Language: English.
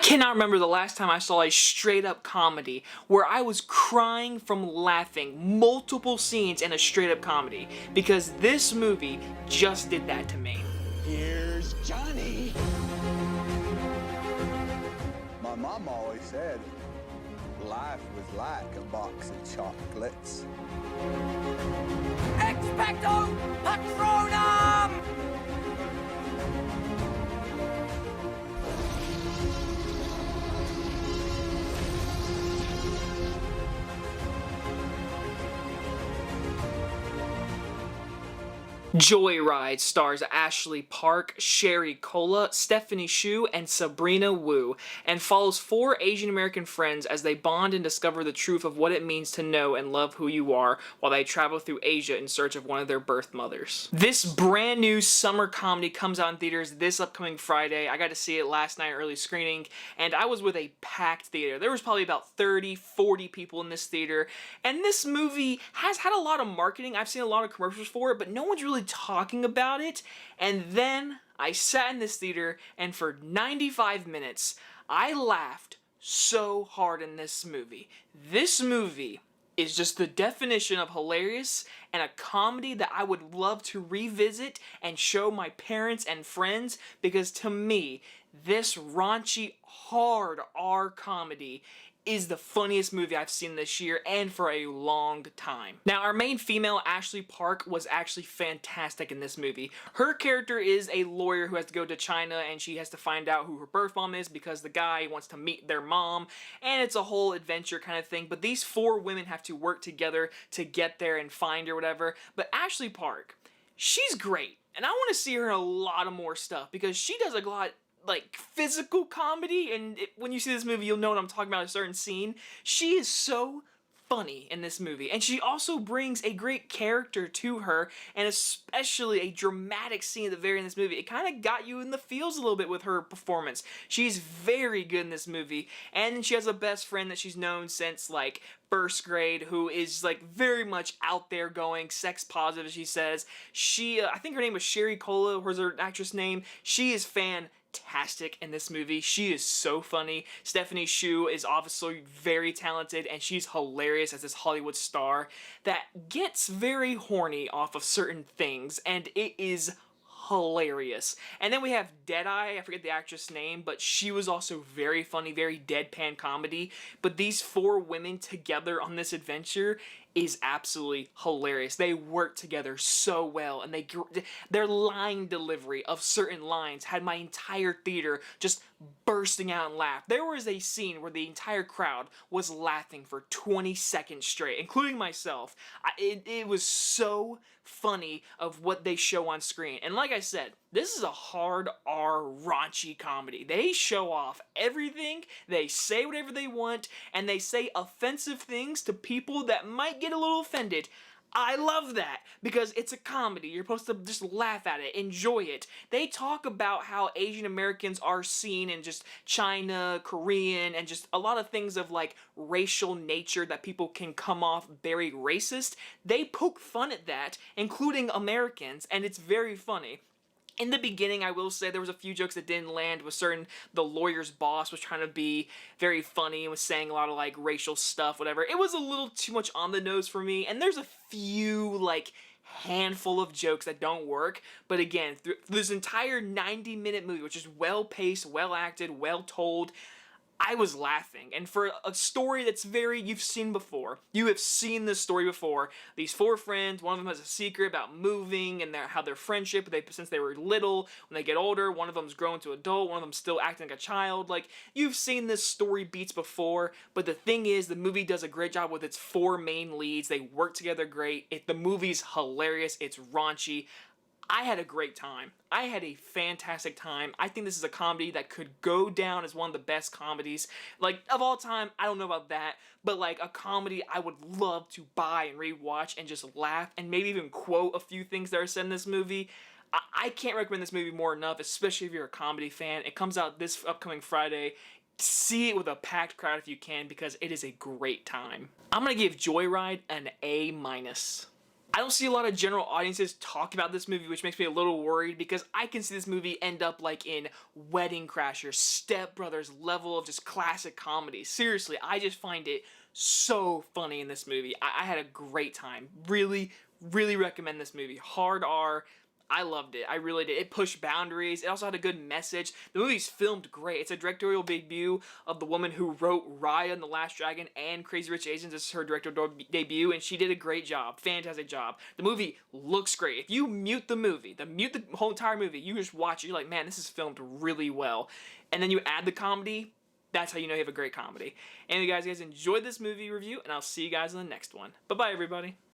cannot remember the last time I saw a straight up comedy where I was crying from laughing, multiple scenes in a straight up comedy, because this movie just did that to me. Here's Johnny. My mom always said life was like a box of chocolates. Expecto Patronum! Joyride stars Ashley Park, Sherry Cola, Stephanie Hsu, and Sabrina Wu, and follows 4 Asian American friends as they bond and discover the truth of what it means to know and love who you are while they travel through Asia in search of one of their birth mothers. This brand new summer comedy comes out in theaters this upcoming Friday. I got to see it last night early screening, and I was with a packed theater. There was probably about 30, 40 people in this theater, and this movie has had a lot of marketing. I've seen a lot of commercials for it, but no one's really talking about it. And then I sat in this theater, and for 95 minutes I laughed so hard in this movie. This movie is just the definition of hilarious and a comedy that I would love to revisit and show my parents and friends, because to me this raunchy hard R comedy is the funniest movie I've seen this year and for a long time. Now, our main female, Ashley Park, was actually fantastic in this movie. Her character is a lawyer who has to go to China, and she has to find out who her birth mom is because the guy wants to meet their mom, and it's a whole adventure kind of thing. But these 4 women have to work together to get there and find her, whatever. But Ashley Park, she's great, and I want to see her in a lot of more stuff because she does a lot like physical comedy, and when you see this movie you'll know what I'm talking about, a certain scene. She is so funny in this movie, and she also brings a great character to her, and especially a dramatic scene at the very end of this movie. It kind of got you in the feels a little bit with her performance. She's very good in this movie, and she has a best friend that she's known since like first grade, who is like very much out there going, sex positive, she says. I think her name was Sherry Cola, was her actress name. She is fantastic in this movie. She is so funny. Stephanie Hsu is obviously very talented, and she's hilarious as this Hollywood star that gets very horny off of certain things, and it is hilarious. And then we have Deadeye, I forget the actress name, but she was also very funny, very deadpan comedy. But these 4 women together on this adventure is absolutely hilarious. They work together so well, and their line delivery of certain lines had my entire theater just bursting out in laugh. There was a scene where the entire crowd was laughing for 20 seconds straight, including myself. It was so funny of what they show on screen. And like I said, this is a hard R raunchy comedy. They show off everything, they say whatever they want, and they say offensive things to people that might get a little offended. I love that, because it's a comedy. You're supposed to just laugh at it, enjoy it. They talk about how Asian Americans are seen in just China, Korean, and just a lot of things of like racial nature that people can come off very racist. They poke fun at that, including Americans, and it's very funny. In the beginning, I will say there was a few jokes that didn't land with the lawyer's boss was trying to be very funny and was saying a lot of like racial stuff, whatever. It was a little too much on the nose for me, and there's a few like handful of jokes that don't work. But again, through this entire 90-minute movie, which is well paced, well acted, well told, I was laughing. And for a story that's you've seen before, you have seen this story before. These 4 friends, one of them has a secret about moving and how their friendship, since they were little, when they get older, one of them's grown to adult, one of them's still acting like a child. Like, you've seen this story beats before, but the thing is, the movie does a great job with its 4 main leads. They work together great. The movie's hilarious. It's raunchy. I had a great time. I had a fantastic time. I think this is a comedy that could go down as one of the best comedies, like, of all time. I don't know about that, but like a comedy I would love to buy and rewatch and just laugh and maybe even quote a few things that are said in this movie. I can't recommend this movie more enough, especially if you're a comedy fan. It comes out this upcoming Friday. See it with a packed crowd if you can, because it is a great time. I'm gonna give Joyride an A-. I don't see a lot of general audiences talk about this movie, which makes me a little worried because I can see this movie end up like in Wedding Crashers, Step Brothers level of just classic comedy. Seriously, I just find it so funny in this movie. I had a great time. Really, really recommend this movie. Hard R. I loved it. I really did. It pushed boundaries. It also had a good message. The movie's filmed great. It's a directorial debut of the woman who wrote Raya and the Last Dragon and Crazy Rich Asians. This is her directorial debut, and she did a great job. Fantastic job. The movie looks great. If you mute the whole entire movie, you just watch it, you're like, man, this is filmed really well. And then you add the comedy, that's how you know you have a great comedy. Anyway, guys enjoyed this movie review, and I'll see you guys in the next one. Bye-bye, everybody.